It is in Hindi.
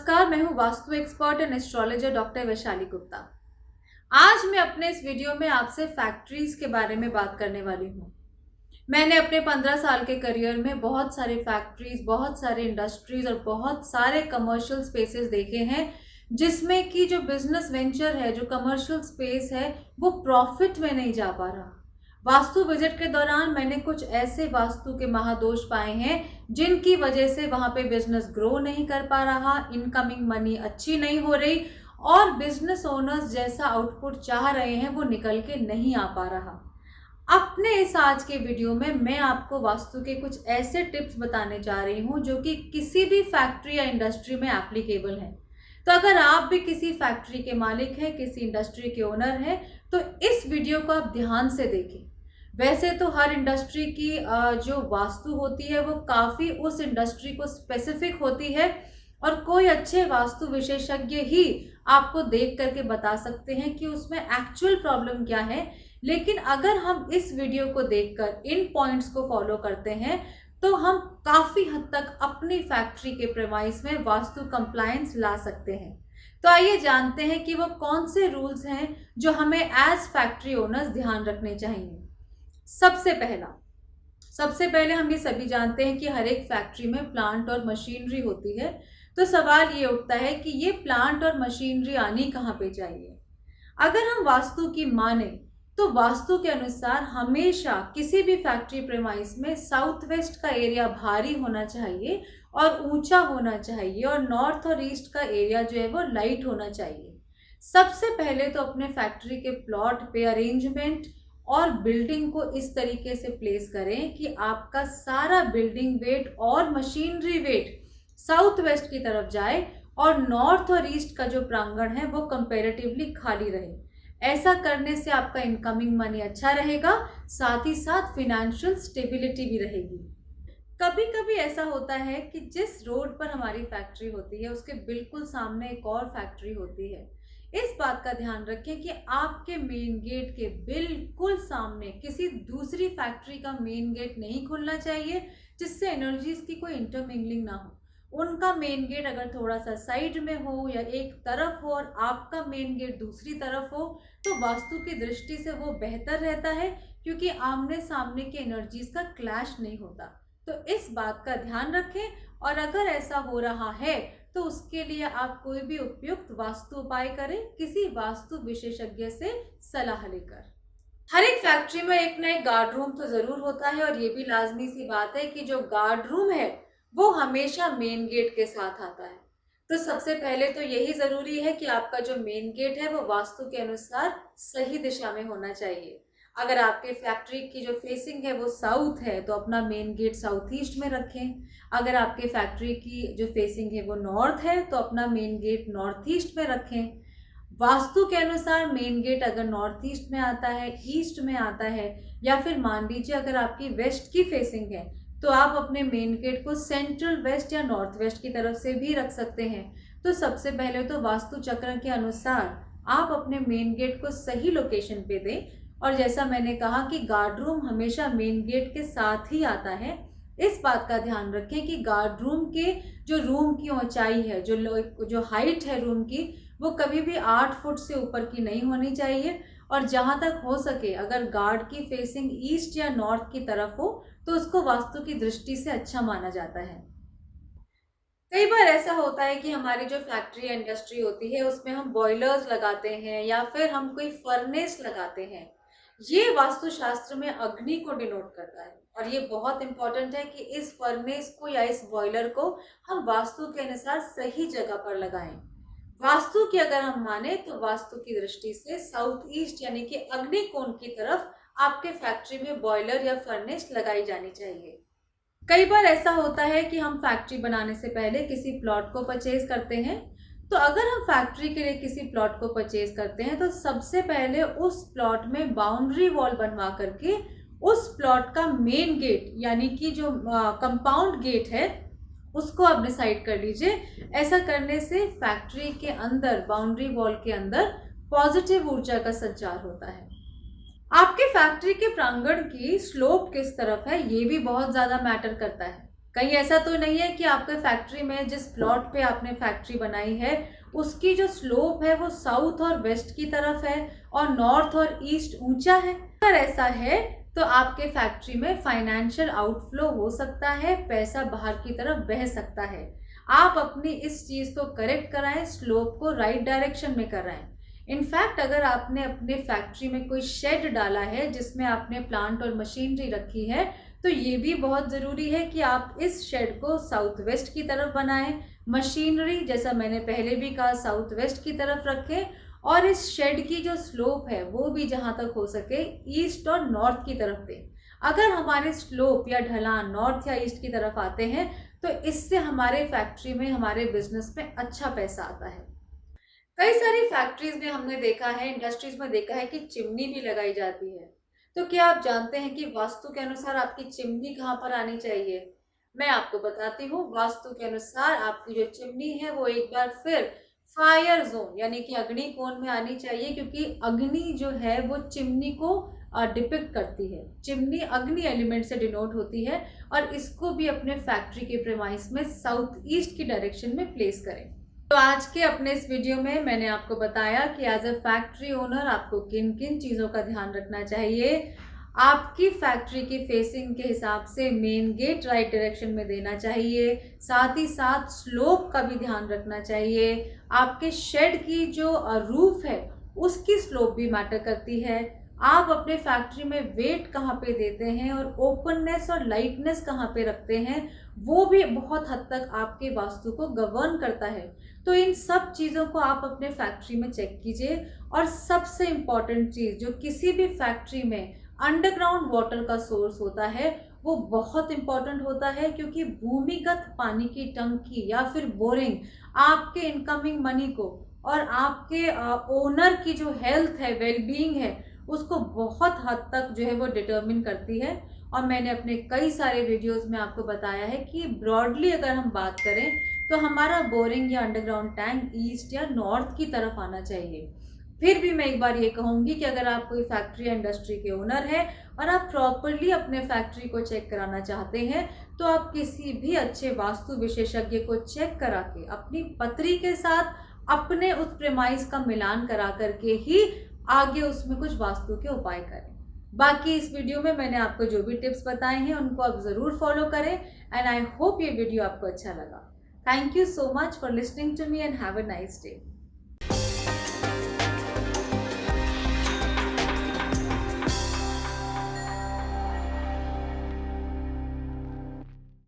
नमस्कार, मैं हूँ vastu expert and astrologer doctor Vaishali Gupta. आज मैं अपने इस वीडियो में आपसे फैक्ट्रीज के बारे में बात करने वाली हूँ। मैंने अपने 15 साल के करियर में बहुत सारे फैक्ट्रीज, बहुत सारे इंडस्ट्रीज और बहुत सारे कमर्शियल स्पेसेस देखे हैं, जिसमें कि जो बिजनेस वेंचर है, जो कमर्शियल स्पेस है, वो प्रॉफिट में नहीं जा पा रहा। वास्तु विजिट के दौरान मैंने कुछ ऐसे वास्तु के महादोष पाए हैं जिनकी वजह से वहां पे बिजनेस ग्रो नहीं कर पा रहा, इनकमिंग मनी अच्छी नहीं हो रही और बिजनेस ओनर्स जैसा आउटपुट चाह रहे हैं वो निकल के नहीं आ पा रहा। अपने इस आज के वीडियो में मैं आपको वास्तु के कुछ ऐसे टिप्स बताने जा रही हूँ जो कि किसी भी फैक्ट्री या इंडस्ट्री में एप्लीकेबल हैं। तो अगर आप भी किसी फैक्ट्री के मालिक हैं, किसी इंडस्ट्री के ओनर हैं, तो इस वीडियो को आप ध्यान से देखें। वैसे तो हर इंडस्ट्री की जो वास्तु होती है वो काफ़ी उस इंडस्ट्री को स्पेसिफिक होती है और कोई अच्छे वास्तु विशेषज्ञ ही आपको देख करके बता सकते हैं कि उसमें एक्चुअल प्रॉब्लम क्या है। लेकिन अगर हम इस वीडियो को देखकर इन पॉइंट्स को फॉलो करते हैं तो हम काफ़ी हद तक अपनी फैक्ट्री के प्रेमाइस में वास्तु कंप्लायंस ला सकते हैं। तो आइए जानते हैं कि वो कौन से रूल्स हैं जो हमें एज फैक्ट्री ओनर्स ध्यान रखने चाहिए। सबसे पहले हम ये सभी जानते हैं कि हर एक फैक्ट्री में प्लांट और मशीनरी होती है। तो सवाल ये उठता है कि ये प्लांट और मशीनरी आनी कहाँ पे चाहिए। अगर हम वास्तु की माने तो वास्तु के अनुसार हमेशा किसी भी फैक्ट्री प्रेमाइस में साउथ वेस्ट का एरिया भारी होना चाहिए और ऊंचा होना चाहिए और नॉर्थ और ईस्ट का एरिया जो है वो लाइट होना चाहिए। सबसे पहले तो अपने फैक्ट्री के प्लॉट पे अरेंजमेंट और बिल्डिंग को इस तरीके से प्लेस करें कि आपका सारा बिल्डिंग वेट और मशीनरी वेट साउथ वेस्ट की तरफ जाए और नॉर्थ और ईस्ट का जो प्रांगण है वो कंपैरेटिवली खाली रहे। ऐसा करने से आपका इनकमिंग मनी अच्छा रहेगा, साथ ही साथ फिनेंशियल स्टेबिलिटी भी रहेगी। कभी कभी ऐसा होता है कि जिस रोड पर हमारी फैक्ट्री होती है उसके बिल्कुल सामने एक और फैक्ट्री होती है। इस बात का ध्यान रखें कि आपके मेन गेट के बिल्कुल सामने किसी दूसरी फैक्ट्री का मेन गेट नहीं खुलना चाहिए, जिससे एनर्जीज की कोई इंटरमिंगलिंग ना हो। उनका मेन गेट अगर थोड़ा सा साइड में हो या एक तरफ हो और आपका मेन गेट दूसरी तरफ हो तो वास्तु की दृष्टि से वो बेहतर रहता है, क्योंकि आमने सामने की एनर्जीज का क्लैश नहीं होता। तो इस बात का ध्यान रखें और अगर ऐसा हो रहा है तो उसके लिए आप कोई भी उपयुक्त वास्तु उपाय करें, किसी वास्तु विशेषज्ञ से सलाह लेकर। हर एक फैक्ट्री में एक ना एक गार्ड रूम तो जरूर होता है और ये भी लाजमी सी बात है कि जो गार्ड रूम है वो हमेशा मेन गेट के साथ आता है। तो सबसे पहले तो यही जरूरी है कि आपका जो मेन गेट है वो वास्तु के अनुसार सही दिशा में होना चाहिए। अगर आपके फैक्ट्री की जो फेसिंग है वो साउथ है तो अपना मेन गेट साउथ ईस्ट में रखें। अगर आपके फैक्ट्री की जो फेसिंग है वो नॉर्थ है तो अपना मेन गेट नॉर्थ ईस्ट में रखें। वास्तु के अनुसार मेन गेट अगर नॉर्थ ईस्ट में आता है, ईस्ट में आता है या फिर मान लीजिए अगर आपकी वेस्ट की फेसिंग है तो आप अपने मेन गेट को सेंट्रल वेस्ट या नॉर्थ वेस्ट की तरफ से भी रख सकते हैं। तो सबसे पहले तो वास्तु चक्र के अनुसार आप अपने मेन गेट को सही लोकेशन पे दें। और जैसा मैंने कहा कि गार्ड रूम हमेशा मेन गेट के साथ ही आता है, इस बात का ध्यान रखें कि गार्ड रूम के जो रूम की ऊंचाई है, जो हाइट है रूम की, वो कभी भी 8 फुट से ऊपर की नहीं होनी चाहिए। और जहां तक हो सके अगर गार्ड की फेसिंग ईस्ट या नॉर्थ की तरफ हो तो उसको वास्तु की दृष्टि से अच्छा माना जाता है। कई बार ऐसा होता है कि हमारी जो फैक्ट्री या इंडस्ट्री होती है उसमें हम बॉयलर्स लगाते हैं या फिर हम कोई फर्नेस लगाते हैं। ये वास्तुशास्त्र में अग्नि को डिनोट करता है और ये बहुत इंपॉर्टेंट है कि इस फर्नेस को या इस बॉयलर को हम वास्तु के अनुसार सही जगह पर लगाएं। वास्तु की अगर हम माने तो वास्तु की दृष्टि से साउथ ईस्ट यानी कि अग्नि कोण की तरफ आपके फैक्ट्री में बॉयलर या फर्नेस लगाई जानी चाहिए। कई बार ऐसा होता है कि हम फैक्ट्री बनाने से पहले किसी प्लॉट को परचेज करते हैं। तो अगर हम फैक्ट्री के लिए किसी प्लॉट को परचेज करते हैं तो सबसे पहले उस प्लॉट में बाउंड्री वॉल बनवा करके उस प्लॉट का मेन गेट यानी कि जो कंपाउंड गेट है उसको आप डिसाइड कर लीजिए। ऐसा करने से फैक्ट्री के अंदर बाउंड्री वॉल के अंदर पॉजिटिव ऊर्जा का संचार होता है। आपके फैक्ट्री के प्रांगण की स्लोप किस तरफ है ये भी बहुत ज़्यादा मैटर करता है। कहीं ऐसा तो नहीं है कि आपके फैक्ट्री में जिस प्लॉट पे आपने फैक्ट्री बनाई है उसकी जो स्लोप है वो साउथ और वेस्ट की तरफ है और नॉर्थ और ईस्ट ऊंचा है? अगर ऐसा है तो आपके फैक्ट्री में फाइनेंशियल आउटफ्लो हो सकता है, पैसा बाहर की तरफ बह सकता है। आप अपनी इस चीज़ को करेक्ट कराएं, स्लोप को राइट डायरेक्शन में कराएं। इनफैक्ट अगर आपने अपने फैक्ट्री में कोई शेड डाला है जिसमें आपने प्लांट और मशीनरी रखी है तो ये भी बहुत ज़रूरी है कि आप इस शेड को साउथ वेस्ट की तरफ बनाएं। मशीनरी जैसा मैंने पहले भी कहा साउथ वेस्ट की तरफ रखें और इस शेड की जो स्लोप है वो भी जहाँ तक हो सके ईस्ट और नॉर्थ की तरफ दें। अगर हमारे स्लोप या ढलान नॉर्थ या ईस्ट की तरफ आते हैं तो इससे हमारे फैक्ट्री में, हमारे बिजनेस में अच्छा पैसा आता है। कई सारी फैक्ट्रीज में हमने देखा है, इंडस्ट्रीज में देखा है कि चिमनी भी लगाई जाती है। तो क्या आप जानते हैं कि वास्तु के अनुसार आपकी चिमनी कहाँ पर आनी चाहिए? मैं आपको बताती हूँ। वास्तु के अनुसार आपकी जो चिमनी है वो एक बार फिर फायर जोन यानी कि अग्नि कोण में आनी चाहिए, क्योंकि अग्नि जो है वो चिमनी को डिपिक्ट करती है। चिमनी अग्नि एलिमेंट से डिनोट होती है और इसको भी अपने फैक्ट्री के प्रेमाइस में साउथ ईस्ट की डायरेक्शन में प्लेस करें। तो आज के अपने इस वीडियो में मैंने आपको बताया कि एज अ फैक्ट्री ओनर आपको किन किन चीज़ों का ध्यान रखना चाहिए। आपकी फैक्ट्री की फेसिंग के हिसाब से मेन गेट राइट डायरेक्शन में देना चाहिए, साथ ही साथ स्लोप का भी ध्यान रखना चाहिए। आपके शेड की जो रूफ है उसकी स्लोप भी मैटर करती है। आप अपने फैक्ट्री में वेट कहाँ पे देते हैं और ओपननेस और लाइटनेस कहाँ पे रखते हैं वो भी बहुत हद तक आपके वास्तु को गवर्न करता है। तो इन सब चीज़ों को आप अपने फैक्ट्री में चेक कीजिए। और सबसे इम्पॉर्टेंट चीज़ जो किसी भी फैक्ट्री में अंडरग्राउंड वाटर का सोर्स होता है वो बहुत इम्पॉर्टेंट होता है, क्योंकि भूमिगत पानी की टंकी या फिर बोरिंग आपके इनकमिंग मनी को और आपके ओनर की जो हेल्थ है, वेलबींग है, उसको बहुत हद तक जो है वो डिटर्मिन करती है। और मैंने अपने कई सारे वीडियोस में आपको बताया है कि ब्रॉडली अगर हम बात करें तो हमारा बोरिंग या अंडरग्राउंड टैंक ईस्ट या नॉर्थ की तरफ आना चाहिए। फिर भी मैं एक बार ये कहूँगी कि अगर आप कोई फैक्ट्री या इंडस्ट्री के ओनर हैं और आप प्रॉपरली अपने फैक्ट्री को चेक कराना चाहते हैं तो आप किसी भी अच्छे वास्तु विशेषज्ञ को चेक करा के अपनी पत्री के साथ अपने उस प्रेमाइस का मिलान करा करके ही आगे उसमें कुछ वास्तु के उपाय करें। बाकी इस वीडियो में मैंने आपको जो भी टिप्स बताए हैं उनको आप ज़रूर फॉलो करें एंड आई होप ये वीडियो आपको अच्छा लगा। Thank you so much for listening to me and have a nice day.